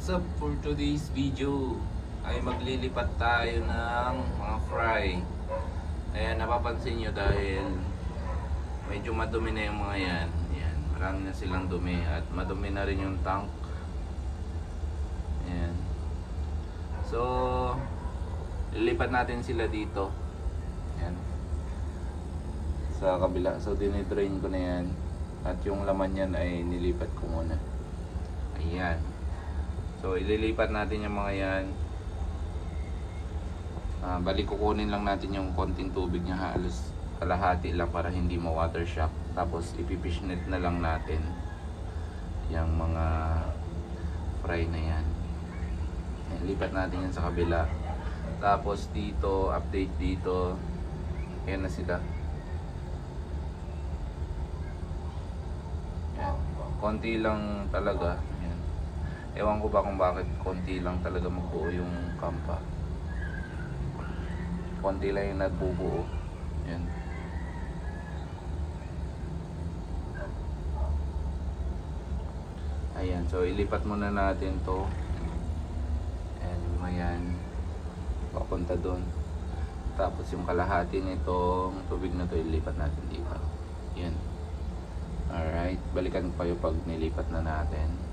What's up? For today's video ay maglilipat tayo ng mga fry. Ayan, napapansin nyo dahil medyo madumi na yung mga yan. Ayan, marami na silang dumi at madumi na rin yung tank. Ayan. So, lilipat natin sila dito. Ayan. Sa kabila. So, dinidrain ko na yan. At yung laman yan ay nilipat ko muna. Ayan. So ililipat natin yung mga yan. Balik kukunin lang natin yung konting tubig niya, halos kalahati lang para hindi ma-water shock. Tapos ipipishnet na lang natin yung mga fry na yan. Lipat natin yan sa kabila. Tapos dito, update dito. Ayan na sila. Ayan. Konti lang talaga. Ewan ko ba kung bakit konti lang talaga magbuo yung kampa. Konti lang yung nagbubuo. Yan. Ayan, so ilipat muna natin to. Ayan, yung mga yan papunta doon. Tapos yung kalahati nitong tubig na to ilipat natin dito. Yan. Alright, balikan ko kayo pag nilipat na natin.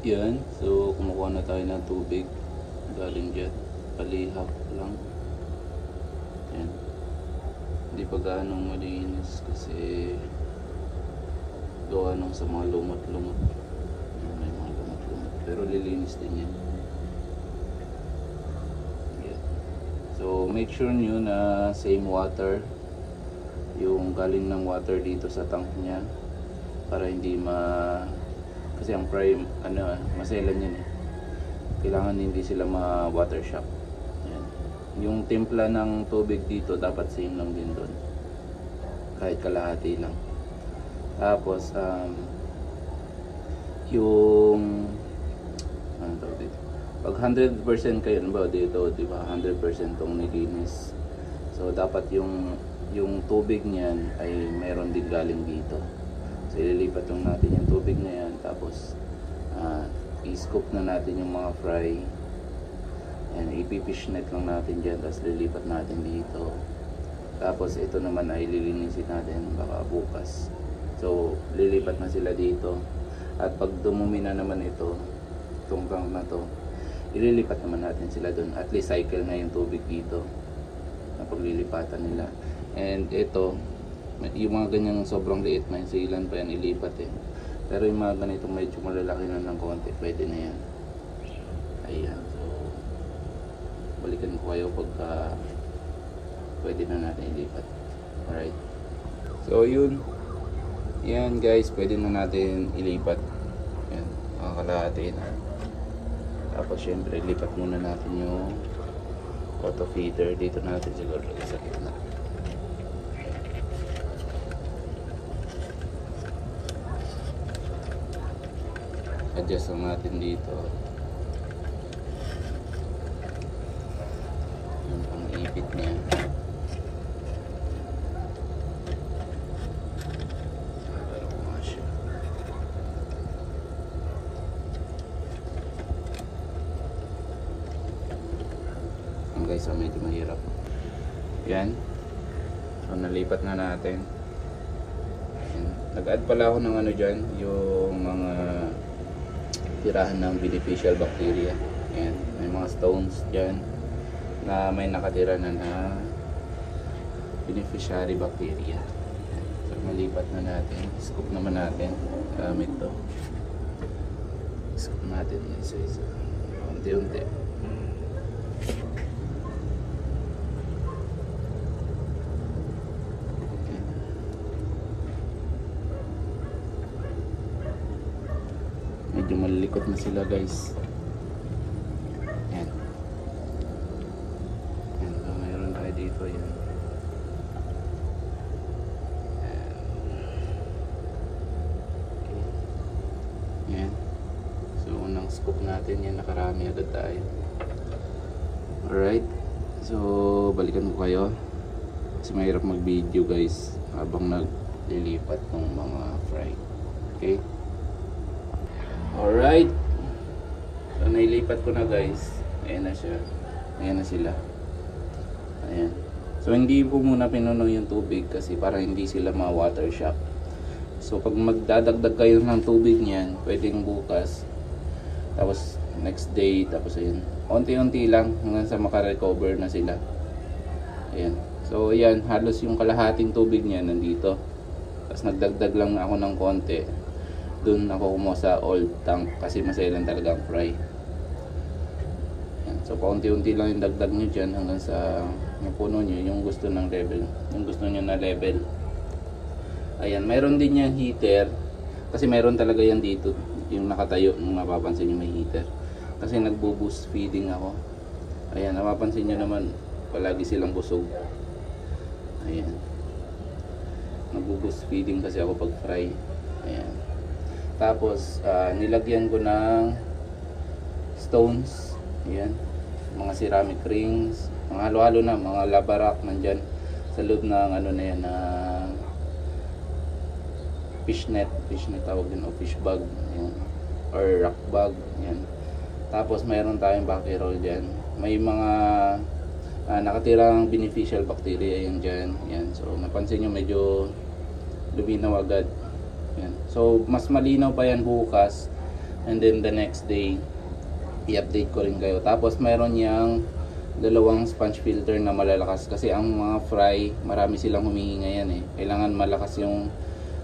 Yan, so kumukuha na tayo ng tubig galing dyan, palihap lang. Yan, hindi pa gaanong malinis kasi gawa nung sa mga lumot-lumot. May mga lumot-lumot pero lilinis din yan. Yan. So make sure nyo na same water yung galing ng water dito sa tank nya para hindi kasi ang prime maselan yan eh. Kailangan hindi sila ma-water shock. Yan. Yung timpla ng tubig dito dapat same lang din doon. Kahit kalahati lang. Tapos yung ano tawag dito? Pag 100% kayo ba dito, di ba? 100% tong nilinis. So dapat yung tubig niyan ay meron din galing dito. So ililipat lang natin yung tubig na yan, tapos i-scoop na natin yung mga fry. Ayan, ipipishnet lang natin dyan, tapos lilipat natin dito. Tapos ito naman ay lilinisin natin baka bukas. So lilipat na sila dito. At pag dumumi na naman ito, itong tank na to, ililipat naman natin sila dun. At least cycle na yung tubig dito na paglilipatan nila. And ito, yung mga ganyang sobrang liit, may silan pa yan ilipat eh. Pero yung mga ganitong medyo malalaki na ng konti, pwede na yan. Ayan, so balikan ko kayo pagka pwede na natin ilipat. Alright, so yun, yan guys, pwede na natin ilipat. Yan, mga kalahati na. Tapos syempre ilipat muna natin yung auto feeder dito natin siguro sa gitna. Adjust lang natin dito yung pang-ipit niya. Pero kumasya. Ang guys, medyo mahirap. Yan, so nalipat na natin. Nag-add pala ako ng ano dyan, yung mga tirahan ng beneficial bacteria. Ayan, may mga stones dyan na may nakatira na beneficiary bacteria. Ayan. So malipat na natin, scoop naman natin gamit to. Scoop natin isa-isa, unti-unti. Medyo malilikot na sila guys. Yan. Yan. So, mayroon tayo dito. Yan. Yan. Okay. Yan. So unang scoop natin. Yan, nakarami agad tayo. Alright. So balikan ko kayo. Kasi mahirap mag video guys habang naglilipat ng mga fry. Okay. Alright. So nailipat ko na guys. Ayan na siya. Ayan na sila. Ayan. So hindi po muna pinuno yung tubig kasi para hindi sila ma-water shock. So pag magdadagdag kayo ng tubig niyan, pwedeng bukas. Tapos next day, tapos ayun. Unti-unti lang hanggang sa makarecover na sila. Ayan. So ayan, halos yung kalahating tubig niya nandito. Tapos nagdagdag lang ako ng konti. Doon ako kumuha sa old tank kasi masailan talaga ang fry. Ayan. So paunti-unti lang yung dagdag nyo dyan hanggang sa mapuno nyo yung gusto ng level. Yung gusto nyo na level. Ayan, mayroon din yung heater. Kasi mayroon talaga yan dito. Yung nakatayo, nung mapapansin nyo may heater. Kasi nagbo-boost feeding ako. Ayan, napapansin nyo naman palagi silang busog. Ayan. Nagbo-boost feeding kasi ako pag fry. Ayan. Tapos nilagyan ko ng stones. Ayan. Mga ceramic rings. Mga halo-halo na. Mga lava rock nandyan. Sa loob ng ano na yan na fish net tawag din o fish bag. Ayan. Or rock bag. Ayan. Tapos mayroon tayong bacterial dyan. May mga nakatirang beneficial bacteria yan dyan. Ayan. So napansin nyo medyo luminaw agad. Ayan. So mas malinaw pa yan bukas. And then the next day i-update ko rin kayo. Tapos mayroon yang dalawang sponge filter na malalakas. Kasi ang mga fry, marami silang humihinga yan eh. Kailangan malakas yung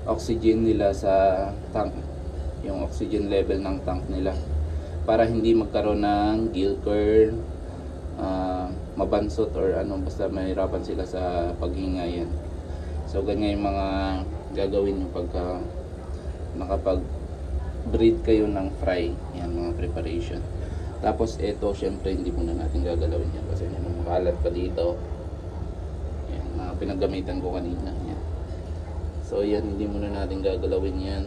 oxygen nila sa tank. Yung oxygen level ng tank nila. Para hindi magkaroon ng gill curl, mabansot or ano, basta mahirapan sila sa paghinga yan. So ganyan yung mga gagawin nyo pagka nakapag breed kayo ng fry. Yan mga preparation. Tapos ito syempre hindi muna natin gagalawin yan kasi may makalat pa dito. Yan, mga pinagamitan ko kanina. Yan. So yan, hindi muna natin gagalawin yan.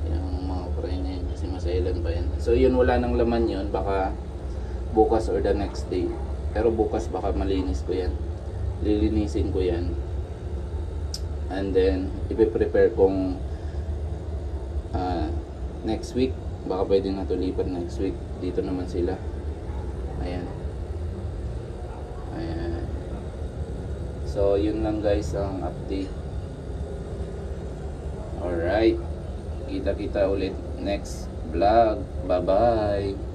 Yung mga fry na yan kasi masailan pa yan. So yun, wala nang laman yun. Baka bukas or the next day. Pero bukas baka malinis ko yan. Lilinisin ko yan. And then ipiprepare kong next week. Baka pwede na ito lipat next week. Dito naman sila. Ayan. Ayan. So yun lang guys ang update. Alright. Kita-kita ulit next vlog. Bye bye.